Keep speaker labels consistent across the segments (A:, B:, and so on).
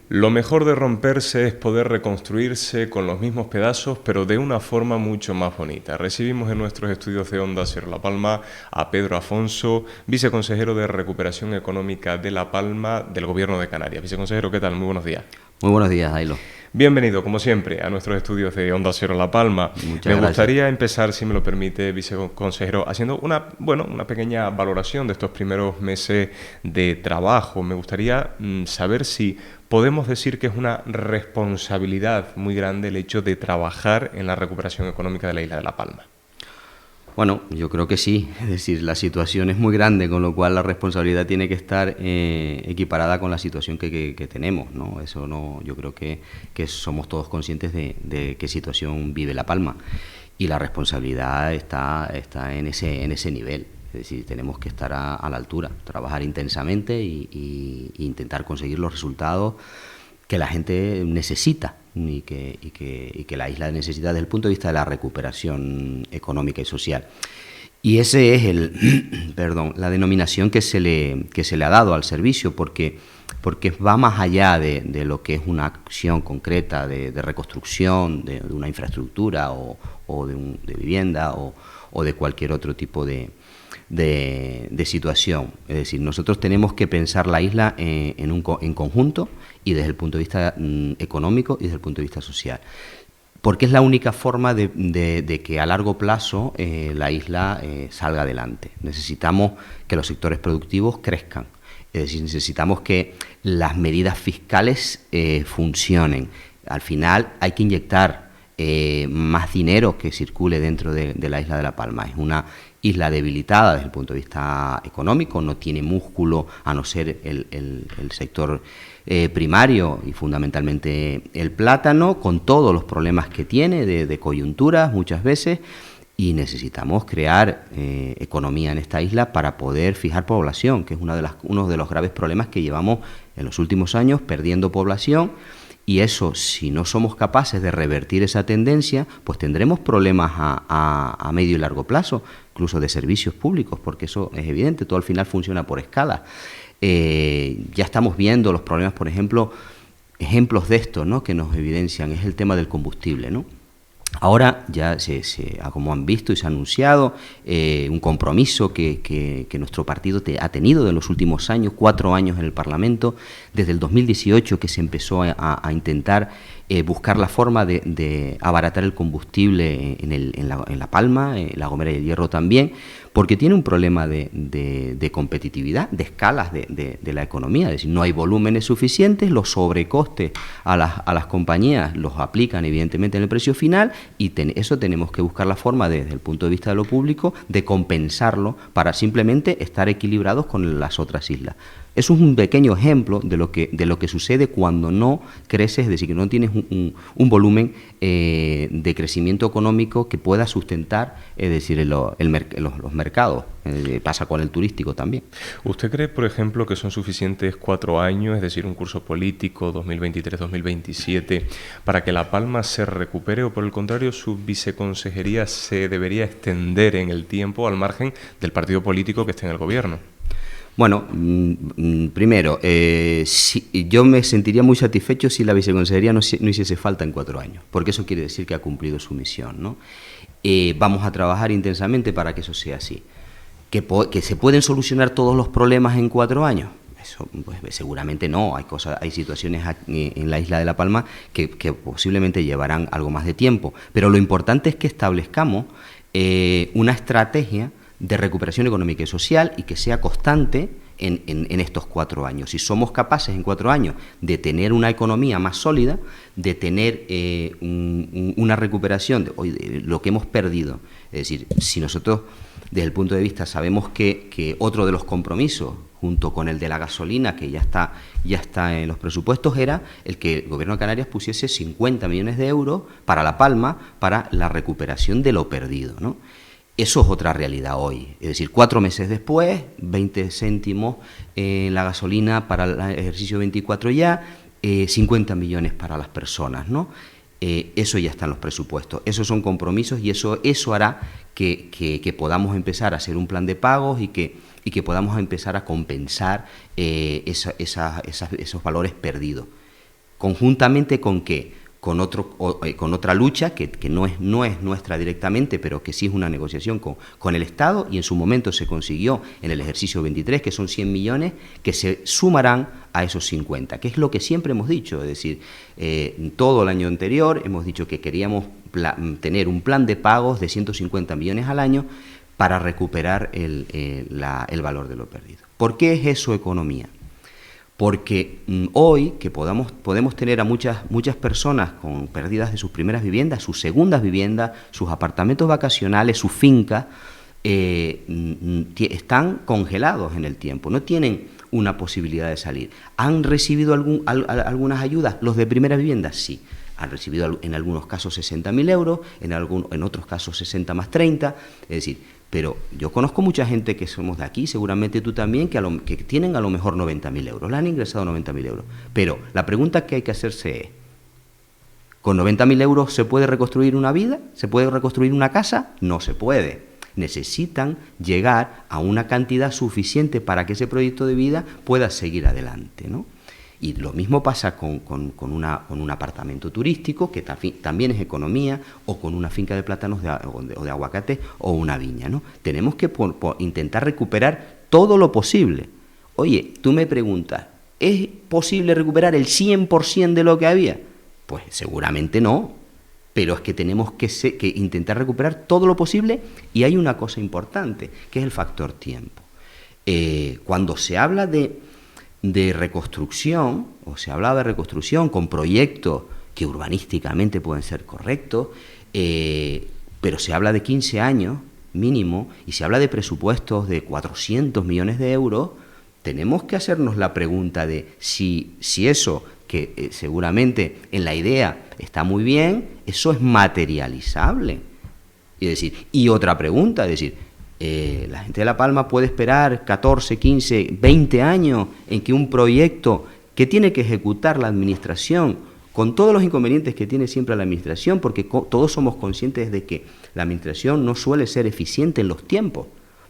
A: Lo mejor de romperse es poder reconstruirse con los mismos pedazos, pero de una forma mucho más bonita. Recibimos en nuestros estudios de Onda Cero La Palma a Pedro Afonso, viceconsejero de Recuperación Económica de La Palma del Gobierno de Canarias. Viceconsejero, ¿qué tal? Muy buenos días.
B: Muy buenos días, Ailo.
A: Bienvenido, como siempre, a nuestros estudios de Onda Cero La Palma.
B: Muchas
A: Me
B: gracias.
A: gustaría empezar, si me lo permite, viceconsejero, haciendo una pequeña valoración de estos primeros meses de trabajo. Me gustaría saber si podemos decir que es una responsabilidad muy grande el hecho de trabajar en la recuperación económica de la isla de La Palma.
B: Bueno, yo creo que sí, es decir, la situación es muy grande, con lo cual la responsabilidad tiene que estar equiparada con la situación que tenemos, ¿no? Eso no, yo creo que somos todos conscientes de qué situación vive La Palma y la responsabilidad está en ese nivel. Es decir, tenemos que estar a la altura, trabajar intensamente y intentar conseguir los resultados que la gente necesita y que la isla necesita desde el punto de vista de la recuperación económica y social. Y ese es la denominación que se le ha dado al servicio, porque va más allá de lo que es una acción concreta de reconstrucción de una infraestructura o de vivienda o de cualquier otro tipo de situación. Es decir, nosotros tenemos que pensar la isla en conjunto y desde el punto de vista económico y desde el punto de vista social. Porque es la única forma de que a largo plazo la isla salga adelante. Necesitamos que los sectores productivos crezcan. Es decir, necesitamos que las medidas fiscales funcionen. Al final hay que inyectar más dinero que circule dentro de la isla de La Palma. Es una isla debilitada desde el punto de vista económico, no tiene músculo a no ser el sector primario y fundamentalmente el plátano, con todos los problemas que tiene de coyunturas muchas veces, y necesitamos crear economía en esta isla para poder fijar población, que es uno de los graves problemas que llevamos en los últimos años, perdiendo población. Y eso, si no somos capaces de revertir esa tendencia, pues tendremos problemas a medio y largo plazo, incluso de servicios públicos, porque eso es evidente, todo al final funciona por escala. Ya estamos viendo los problemas, por ejemplo, ejemplos de esto, ¿no?, que nos evidencian, es el tema del combustible, ¿no? Ahora ya como han visto y se ha anunciado, un compromiso que nuestro partido ha tenido en los últimos años, 4 años en el Parlamento, desde el 2018 que se empezó a intentar buscar la forma de abaratar el combustible en La Palma, en La Gomera y el Hierro también, porque tiene un problema de competitividad, de escalas de la economía. Es decir, no hay volúmenes suficientes, los sobrecostes a las compañías los aplican evidentemente en el precio final y eso tenemos que buscar la forma desde el punto de vista de lo público de compensarlo para simplemente estar equilibrados con las otras islas. Eso es un pequeño ejemplo de lo que sucede cuando no creces, es decir, que no tienes un volumen de crecimiento económico que pueda sustentar, es decir, los mercados. Pasa con el turístico también.
A: ¿Usted cree, por ejemplo, que son suficientes 4 años, es decir, un curso político 2023-2027, para que La Palma se recupere, o por el contrario, su viceconsejería se debería extender en el tiempo al margen del partido político que esté en el gobierno?
B: Bueno, primero, yo me sentiría muy satisfecho si la viceconsejería no hiciese falta en 4 años, porque eso quiere decir que ha cumplido su misión, ¿no? Vamos a trabajar intensamente para que eso sea así. ¿Que se pueden solucionar todos los problemas en 4 años? Eso, pues, seguramente no. Hay situaciones en la isla de La Palma que posiblemente llevarán algo más de tiempo, pero lo importante es que establezcamos una estrategia de recuperación económica y social y que sea constante en estos 4 años. Si somos capaces en 4 años de tener una economía más sólida, de tener una recuperación de lo que hemos perdido, es decir, si nosotros desde el punto de vista sabemos que otro de los compromisos, junto con el de la gasolina, que ya está en los presupuestos, era el que el Gobierno de Canarias pusiese 50 millones de euros para La Palma, para la recuperación de lo perdido, ¿no? Eso es otra realidad hoy, es decir, 4 meses después, 20 céntimos en la gasolina para el ejercicio 24 ya, 50 millones para las personas, ¿no? Eso ya está en los presupuestos, esos son compromisos y eso hará que podamos empezar a hacer un plan de pagos y que podamos empezar a compensar esos valores perdidos. ¿Conjuntamente con qué? Con otra lucha que no es nuestra directamente, pero que sí es una negociación con el Estado, y en su momento se consiguió en el ejercicio 23, que son 100 millones, que se sumarán a esos 50, que es lo que siempre hemos dicho. Es decir, todo el año anterior hemos dicho que queríamos tener un plan de pagos de 150 millones al año para recuperar el valor de lo perdido. ¿Por qué es eso economía? Porque hoy que podemos tener a muchas personas con pérdidas de sus primeras viviendas, sus segundas viviendas, sus apartamentos vacacionales, sus fincas, están congelados en el tiempo, no tienen una posibilidad de salir. ¿Han recibido algunas ayudas? ¿Los de primera vivienda? Sí. Han recibido en algunos casos 60.000 euros, en otros casos 60 más 30, es decir, pero yo conozco mucha gente que somos de aquí, seguramente tú también, que tienen a lo mejor 90.000 euros, le han ingresado 90.000 euros. Pero la pregunta que hay que hacerse es, ¿con 90.000 euros se puede reconstruir una vida? ¿Se puede reconstruir una casa? No se puede. Necesitan llegar a una cantidad suficiente para que ese proyecto de vida pueda seguir adelante, ¿no? Y lo mismo pasa con un apartamento turístico, que también es economía, o con una finca de plátanos o de aguacate o una viña, ¿no? Tenemos que intentar recuperar todo lo posible. Oye, tú me preguntas, ¿es posible recuperar el 100% de lo que había? Pues seguramente no, pero es que tenemos que intentar recuperar todo lo posible, y hay una cosa importante, que es el factor tiempo. Cuando se habla de reconstrucción, o se hablaba de reconstrucción con proyectos que urbanísticamente pueden ser correctos, pero se habla de 15 años mínimo, y se habla de presupuestos de 400 millones de euros, tenemos que hacernos la pregunta de si eso, que seguramente en la idea está muy bien, eso es materializable. Es decir, y otra pregunta, es decir, la gente de La Palma puede esperar 14, 15, 20 años en que un proyecto que tiene que ejecutar la administración, con todos los inconvenientes que tiene siempre la administración, porque todos somos conscientes de que la administración no suele ser eficiente en los tiempos,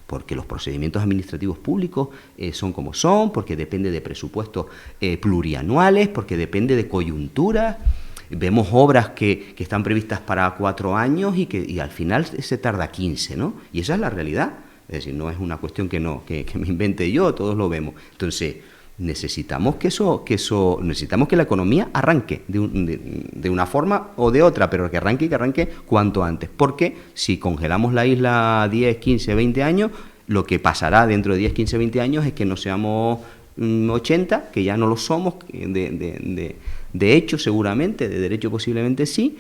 B: porque los procedimientos administrativos públicos son como son, porque depende de presupuestos plurianuales, porque depende de coyunturas. Vemos obras que están previstas para 4 años y al final se tarda 15, ¿no? Y esa es la realidad. Es decir, no es una cuestión que me invente yo, todos lo vemos. Entonces, necesitamos necesitamos que la economía arranque de una forma o de otra, pero que arranque cuanto antes. Porque si congelamos la isla 10, 15, 20 años, lo que pasará dentro de 10, 15, 20 años es que no seamos 80, que ya no lo somos, de hecho seguramente, de derecho posiblemente sí,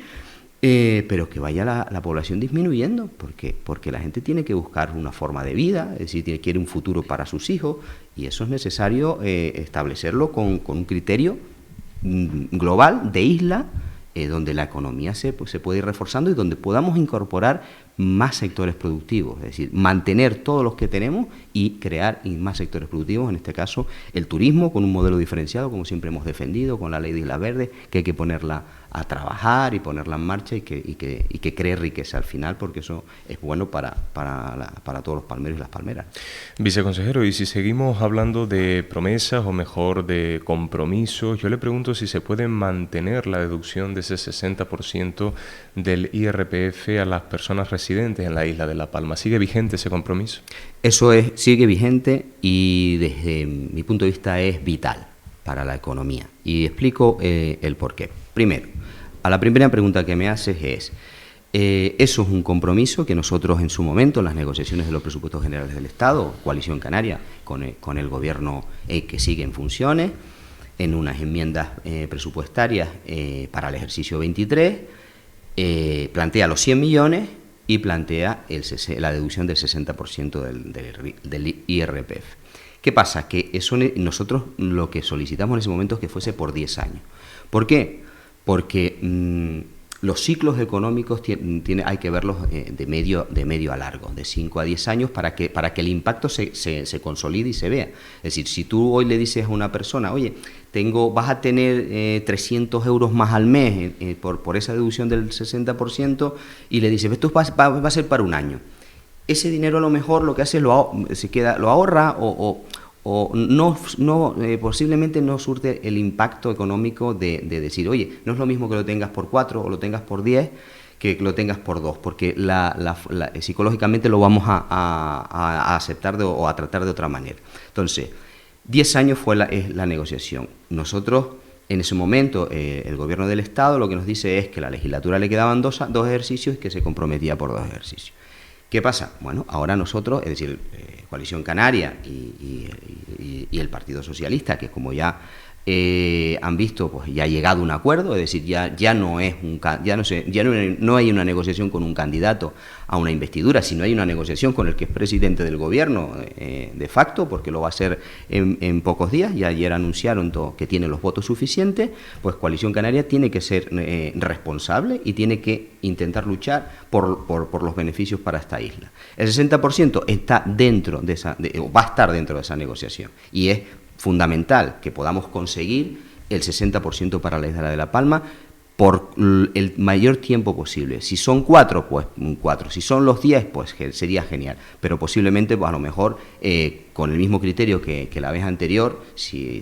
B: pero que vaya la población disminuyendo, porque la gente tiene que buscar una forma de vida, es decir, quiere un futuro para sus hijos, y eso es necesario establecerlo con un criterio global de isla, donde la economía se puede ir reforzando y donde podamos incorporar más sectores productivos, es decir, mantener todos los que tenemos y crear más sectores productivos, en este caso el turismo, con un modelo diferenciado, como siempre hemos defendido, con la ley de Isla Verde, que hay que ponerla a trabajar y ponerla en marcha y que cree riqueza al final, porque eso es bueno para todos los palmeros y las palmeras.
A: Viceconsejero, y si seguimos hablando de promesas, o mejor de compromisos, yo le pregunto si se puede mantener la deducción de ese 60% del IRPF a las personas residentes en la isla de La Palma. ¿Sigue vigente ese compromiso?
B: Eso sigue vigente, y desde mi punto de vista es vital para la economía. Y explico el porqué. Primero, a la primera pregunta que me haces es, eso es un compromiso que nosotros en su momento, en las negociaciones de los presupuestos generales del Estado, Coalición Canaria, con el gobierno que sigue en funciones, en unas enmiendas presupuestarias para el ejercicio 23, plantea los 100 millones y plantea la deducción del 60% del IRPF. ¿Qué pasa? Que nosotros lo que solicitamos en ese momento es que fuese por 10 años. ¿Por qué? Porque los ciclos económicos hay que verlos de medio a largo, de 5 a 10 años, para que el impacto se consolide y se vea. Es decir, si tú hoy le dices a una persona, oye, vas a tener 300 euros más al mes por esa deducción del 60%, y le dices, esto va a ser para un año. Ese dinero a lo mejor lo que hace lo ahorra o posiblemente no surte el impacto económico de decir, oye, no es lo mismo que lo tengas por 4 o lo tengas por 10 que lo tengas por 2, porque psicológicamente lo vamos a aceptar o a tratar de otra manera. Entonces, 10 años es la negociación. Nosotros, en ese momento, el gobierno del Estado lo que nos dice es que a la legislatura le quedaban dos ejercicios y que se comprometía por 2 ejercicios. ¿Qué pasa? Bueno, ahora nosotros, es decir, Coalición Canaria y el Partido Socialista, que como ya han visto, pues ya ha llegado a un acuerdo, es decir, ya no hay una negociación con un candidato a una investidura, sino hay una negociación con el que es presidente del gobierno de facto, porque lo va a hacer en pocos días. Y ayer anunciaron que tiene los votos suficientes. Pues Coalición Canaria tiene que ser responsable y tiene que intentar luchar por los beneficios para esta isla. El 60% está dentro va a estar dentro de esa negociación, y es fundamental que podamos conseguir el 60% para la isla de La Palma por el mayor tiempo posible. Si son 4, pues 4. Si son los 10, pues sería genial. Pero posiblemente, pues a lo mejor, con el mismo criterio que la vez anterior, si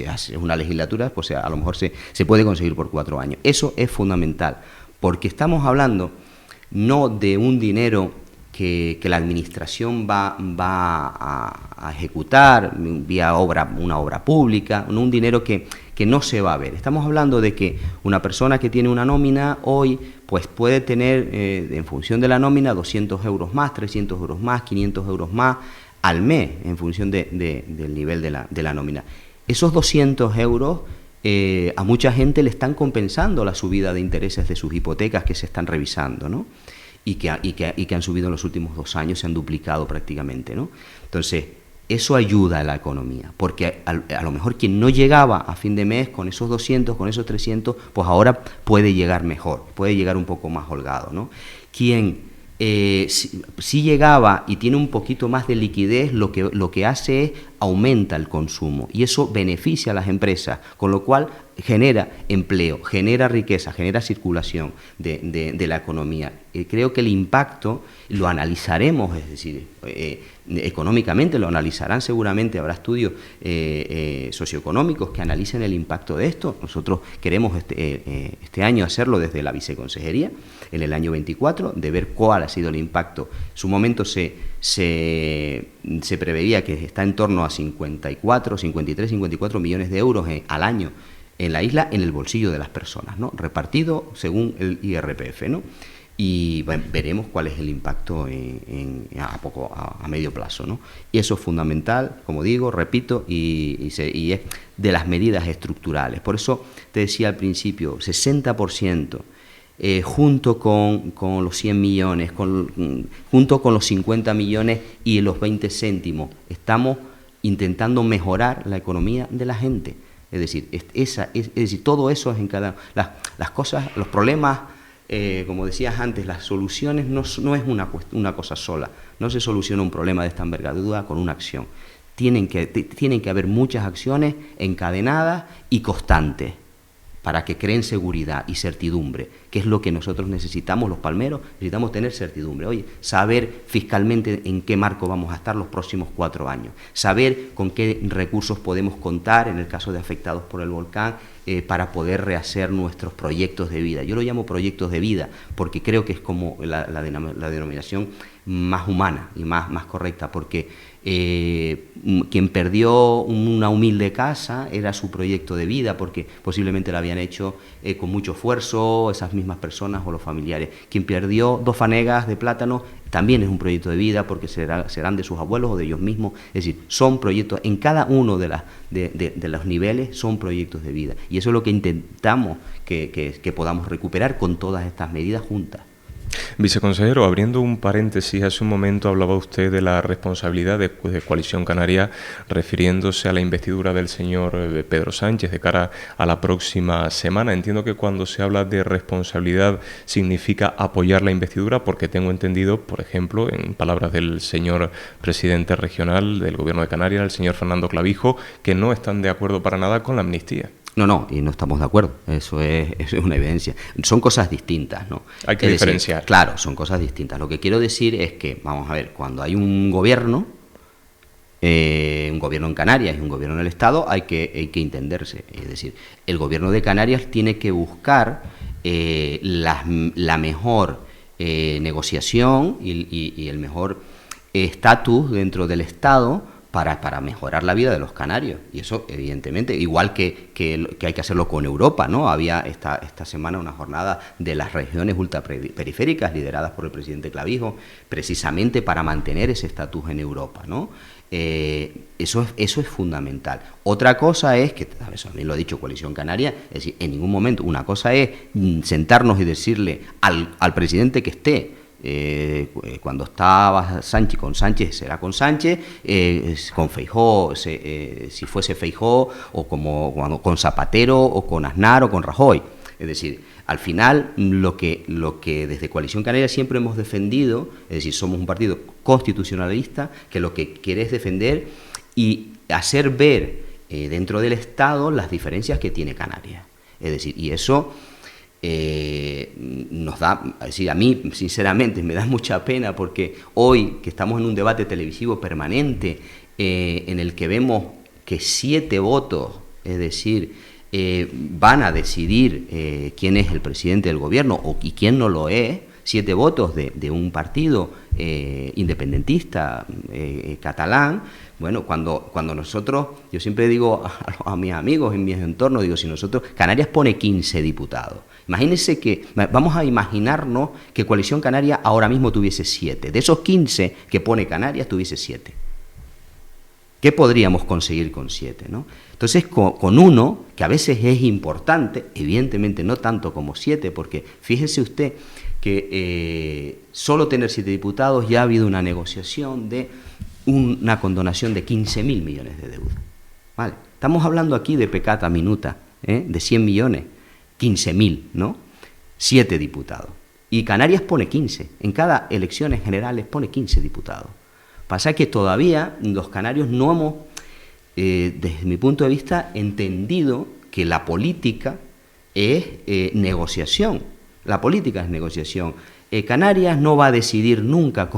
B: hace una legislatura, pues a lo mejor se puede conseguir por 4 años. Eso es fundamental, porque estamos hablando no de un dinero que la administración va a ejecutar vía una obra pública, no un dinero que no se va a ver. Estamos hablando de que una persona que tiene una nómina hoy pues puede tener, en función de la nómina, 200 euros más, 300 euros más, 500 euros más al mes, en función del nivel de la nómina. Esos 200 euros a mucha gente le están compensando la subida de intereses de sus hipotecas que se están revisando, ¿no? Y que han subido en los últimos 2 años, se han duplicado prácticamente, ¿no? Entonces, eso ayuda a la economía, porque a lo mejor quien no llegaba a fin de mes con esos 200, con esos 300, pues ahora puede llegar mejor, puede llegar un poco más holgado, ¿no? Quien si llegaba y tiene un poquito más de liquidez, lo que hace es aumenta el consumo, y eso beneficia a las empresas, con lo cual genera empleo, genera riqueza, genera circulación de la economía. Creo que el impacto lo analizaremos, es decir, económicamente lo analizarán seguramente, habrá estudios socioeconómicos que analicen el impacto de esto. Nosotros queremos este año hacerlo desde la viceconsejería, en el año 24, de ver cuál ha sido el impacto. En su momento se preveía que está en torno a 53, 54 millones de euros al año en la isla, en el bolsillo de las personas, ¿no? Repartido según el IRPF, ¿no? Y bueno, veremos cuál es el impacto a medio plazo, ¿no? Y eso es fundamental, como digo, repito, y es de las medidas estructurales. Por eso te decía al principio, 60%, junto con los 100 millones, junto con los 50 millones y los 20 céntimos, estamos intentando mejorar la economía de la gente. Es decir, todo eso es en cada... Las cosas, los problemas, como decías antes, las soluciones no es una cosa sola. No se soluciona un problema de esta envergadura con una acción. Tienen que haber muchas acciones encadenadas y constantes para que creen seguridad y certidumbre, que es lo que nosotros necesitamos, los palmeros. Necesitamos tener certidumbre. Oye, saber fiscalmente en qué marco vamos a estar los próximos 4 años, saber con qué recursos podemos contar en el caso de afectados por el volcán, para poder rehacer nuestros proyectos de vida. Yo lo llamo proyectos de vida porque creo que es como la denominación más humana y más correcta, porque quien perdió una humilde casa era su proyecto de vida, porque posiblemente lo habían hecho con mucho esfuerzo esas mismas personas o los familiares. Quien perdió 2 fanegas de plátano también es un proyecto de vida, porque serán de sus abuelos o de ellos mismos. Es decir, son proyectos, en cada uno de los niveles son proyectos de vida, y eso es lo que intentamos que podamos recuperar con todas estas medidas juntas.
A: Viceconsejero, abriendo un paréntesis, hace un momento hablaba usted de la responsabilidad de Coalición Canaria, refiriéndose a la investidura del señor Pedro Sánchez de cara a la próxima semana. Entiendo que cuando se habla de responsabilidad significa apoyar la investidura, porque tengo entendido, por ejemplo, en palabras del señor presidente regional del Gobierno de Canarias, el señor Fernando Clavijo, que no están de acuerdo para nada con la amnistía.
B: No, y no estamos de acuerdo, eso es una evidencia. Son cosas distintas, ¿no?
A: Hay que diferenciar.
B: Claro, son cosas distintas. Lo que quiero decir es que, vamos a ver, cuando hay un gobierno, un gobierno en Canarias y un gobierno en el Estado, hay que entenderse. Es decir, el gobierno de Canarias tiene que buscar la mejor negociación y el mejor estatus dentro del Estado para mejorar la vida de los canarios. Y eso, evidentemente, igual que hay que hacerlo con Europa, ¿no? Había esta semana una jornada de las regiones ultraperiféricas lideradas por el presidente Clavijo, precisamente para mantener ese estatus en Europa, ¿no? Eso es fundamental. Otra cosa es, que eso también lo ha dicho Coalición Canaria, es decir, en ningún momento, una cosa es sentarnos y decirle al presidente que esté, cuando estaba Sánchez, con Sánchez será con Sánchez, con Feijóo, si fuese Feijóo, o con Zapatero, o con Aznar, o con Rajoy. Es decir, al final lo que desde Coalición Canaria siempre hemos defendido, es decir, somos un partido constitucionalista que lo que quiere es defender y hacer ver dentro del Estado las diferencias que tiene Canarias. Es decir, y eso nos da, es decir, a mí sinceramente me da mucha pena, porque hoy que estamos en un debate televisivo permanente en el que vemos que 7 votos, es decir, van a decidir quién es el presidente del gobierno y quién no lo es, 7 votos de un partido independentista catalán. Bueno, cuando nosotros, yo siempre digo a mis amigos en mis entornos, digo, si nosotros, Canarias pone 15 diputados. Imagínense vamos a imaginarnos que Coalición Canaria ahora mismo tuviese 7. De esos 15 que pone Canarias, tuviese 7. ¿Qué podríamos conseguir con 7, ¿no? Entonces, con uno, que a veces es importante, evidentemente no tanto como 7, porque fíjese usted que solo tener 7 diputados ya ha habido una negociación de una condonación de 15.000 millones de deuda. ¿Vale? Estamos hablando aquí de peccata minuta, de 100 millones, 15.000, ¿no? 7 diputados. Y Canarias pone 15. En cada elecciones generales pone 15 diputados. Pasa que todavía los canarios no hemos, desde mi punto de vista, entendido que la política es negociación. La política es negociación. Canarias no va a decidir nunca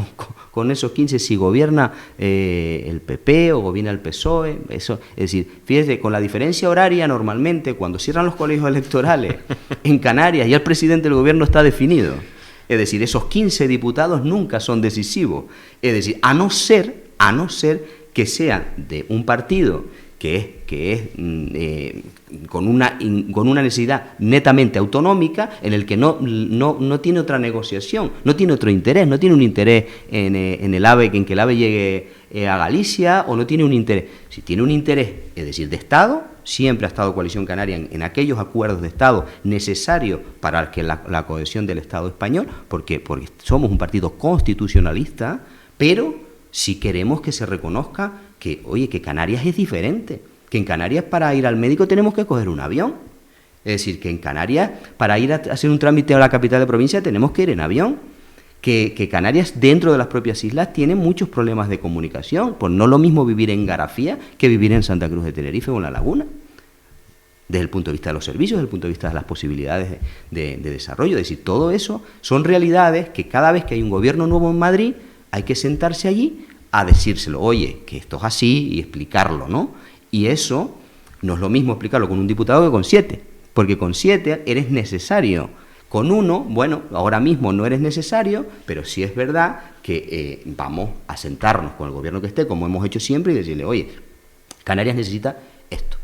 B: con esos 15 si gobierna el PP o gobierna el PSOE. Eso, es decir, fíjese, con la diferencia horaria, normalmente cuando cierran los colegios electorales en Canarias ya el presidente del gobierno está definido. Es decir, esos 15 diputados nunca son decisivos. Es decir, a no ser que sean de un partido que es con una necesidad netamente autonómica, en el que no tiene otra negociación, no tiene otro interés, no tiene un interés en que el AVE llegue a Galicia, o no tiene un interés. Si tiene un interés, es decir, de Estado, siempre ha estado Coalición Canaria en aquellos acuerdos de Estado necesarios para que la cohesión del Estado español, porque somos un partido constitucionalista, pero si queremos que se reconozca que, oye, que Canarias es diferente, que en Canarias para ir al médico tenemos que coger un avión. Es decir, que en Canarias para ir a hacer un trámite a la capital de provincia tenemos que ir en avión. Que Canarias, dentro de las propias islas, tiene muchos problemas de comunicación. Pues no es lo mismo vivir en Garafía que vivir en Santa Cruz de Tenerife o en La Laguna. Desde el punto de vista de los servicios, desde el punto de vista de las posibilidades de desarrollo. Es decir, todo eso son realidades que cada vez que hay un gobierno nuevo en Madrid hay que sentarse allí a decírselo. Oye, que esto es así, y explicarlo, ¿no? Y eso no es lo mismo explicarlo con un diputado que con 7, porque con 7 eres necesario. Con uno, bueno, ahora mismo no eres necesario, pero sí es verdad que vamos a sentarnos con el gobierno que esté, como hemos hecho siempre, y decirle, oye, Canarias necesita esto,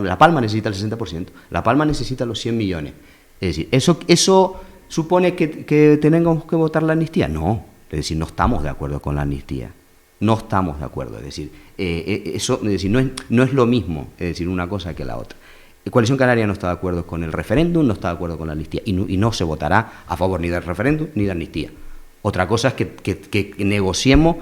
B: La Palma necesita el 60%, La Palma necesita los 100 millones. Es decir, ¿eso supone que tenemos que votar la amnistía? No, es decir, no estamos de acuerdo con la amnistía. No estamos de acuerdo, es decir, no es lo mismo, es decir, una cosa que la otra. Coalición Canaria no está de acuerdo con el referéndum, no está de acuerdo con la amnistía, y no se votará a favor ni del referéndum ni de la amnistía. Otra cosa es que negociemos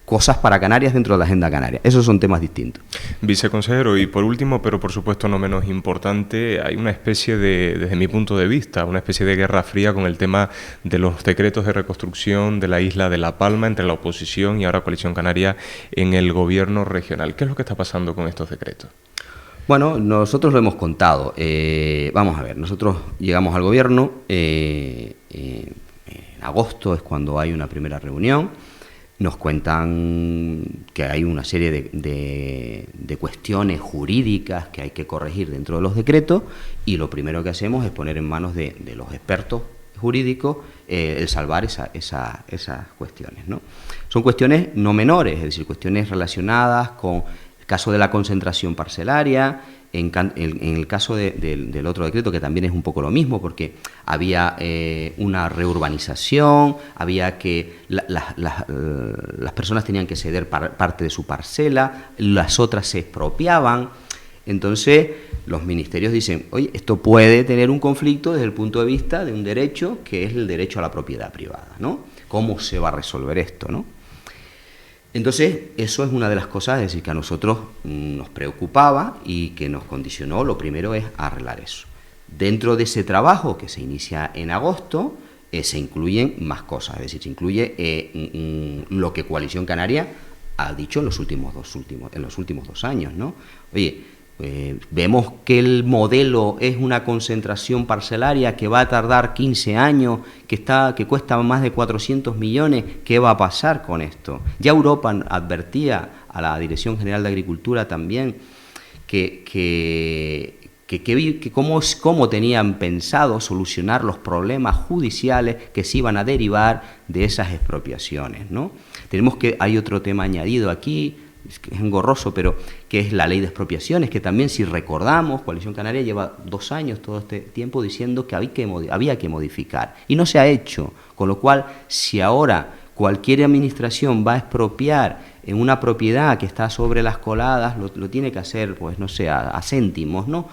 B: cosas para Canarias dentro de la agenda canaria. Esos son temas distintos.
A: Viceconsejero, y por último, pero por supuesto no menos importante, hay una especie de, desde mi punto de vista, una especie de guerra fría con el tema de los decretos de reconstrucción de la isla de La Palma entre la oposición y ahora Coalición Canaria en el gobierno regional. ¿Qué es lo que está pasando con estos decretos?
B: Bueno, nosotros lo hemos contado. Vamos a ver, nosotros llegamos al gobierno, en agosto es cuando hay una primera reunión. nos cuentan que hay una serie de cuestiones jurídicas que hay que corregir dentro de los decretos, y lo primero que hacemos es poner en manos de los expertos jurídicos el salvar esas cuestiones, ¿no? Son cuestiones no menores, es decir, cuestiones relacionadas con el caso de la concentración parcelaria. En el caso del otro decreto, que también es un poco lo mismo, porque había una reurbanización, había que las personas tenían que ceder parte de su parcela, las otras se expropiaban. Entonces los ministerios dicen, oye, esto puede tener un conflicto desde el punto de vista de un derecho que es el derecho a la propiedad privada, ¿no? ¿Cómo se va a resolver esto, no? Entonces, eso es una de las cosas, es decir, que a nosotros nos preocupaba y que nos condicionó. Lo primero es arreglar eso. Dentro de ese trabajo que se inicia en agosto, se incluyen más cosas, es decir, se incluye lo que Coalición Canaria ha dicho en los últimos 2 años, ¿no? Oye, vemos que el modelo es una concentración parcelaria que va a tardar 15 años, que cuesta más de 400 millones, ¿qué va a pasar con esto? Ya Europa advertía a la Dirección General de Agricultura también que cómo tenían pensado solucionar los problemas judiciales que se iban a derivar de esas expropiaciones, ¿no? Hay otro tema añadido aquí, es engorroso, pero que es la ley de expropiaciones, que también, si recordamos, Coalición Canaria lleva 2 años todo este tiempo diciendo que había que modificar, y no se ha hecho, con lo cual, si ahora cualquier administración va a expropiar en una propiedad que está sobre las coladas, lo tiene que hacer, pues no sé, a céntimos, ¿no?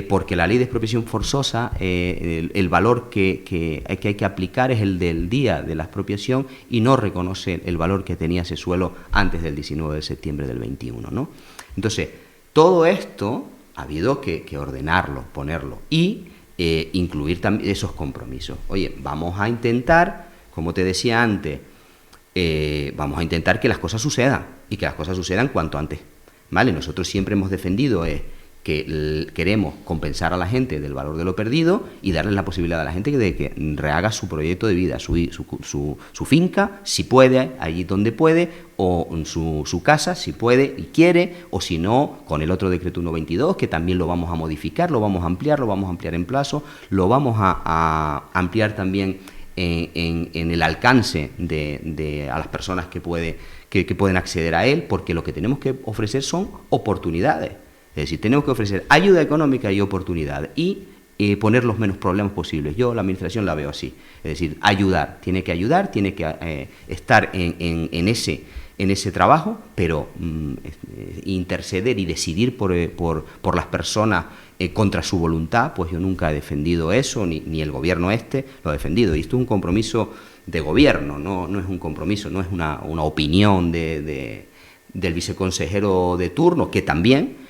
B: Porque la ley de expropiación forzosa, el valor que hay que aplicar es el del día de la expropiación, y no reconoce el valor que tenía ese suelo antes del 19 de septiembre del 21, ¿no? Entonces, todo esto ha habido que ordenarlo, ponerlo y incluir también esos compromisos. Oye, vamos a intentar, como te decía antes, vamos a intentar que las cosas sucedan, y que las cosas sucedan cuanto antes, ¿vale? Nosotros siempre hemos defendido que queremos compensar a la gente del valor de lo perdido y darles la posibilidad a la gente de que rehaga su proyecto de vida, su finca, si puede, allí donde puede, o su casa, si puede y quiere, o si no, con el otro decreto 122, que también lo vamos a modificar, lo vamos a ampliar en plazo, lo vamos a ampliar también en el alcance a las personas que pueden acceder a él, porque lo que tenemos que ofrecer son oportunidades. Es decir, tenemos que ofrecer ayuda económica y oportunidad, y poner los menos problemas posibles. Yo la administración la veo así. Es decir, tiene que estar en ese trabajo, pero interceder y decidir por las personas contra su voluntad, pues yo nunca he defendido eso, ni el gobierno lo ha defendido. Y esto es un compromiso de gobierno, no es un compromiso, no es una opinión del viceconsejero de turno, que también...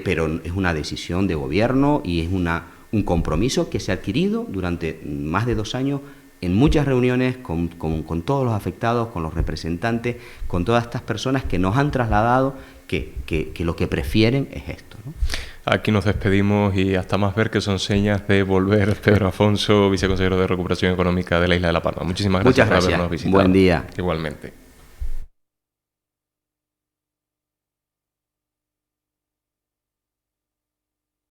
B: pero es una decisión de gobierno, y es un compromiso que se ha adquirido durante más de 2 años en muchas reuniones con todos los afectados, con los representantes, con todas estas personas que nos han trasladado que lo que prefieren es esto, ¿no?
A: Aquí nos despedimos, y hasta más ver, que son señas de volver. Pedro Afonso, viceconsejero de Recuperación Económica de la Isla de La Palma. Muchísimas gracias por habernos visitado.
B: Buen día.
A: Igualmente.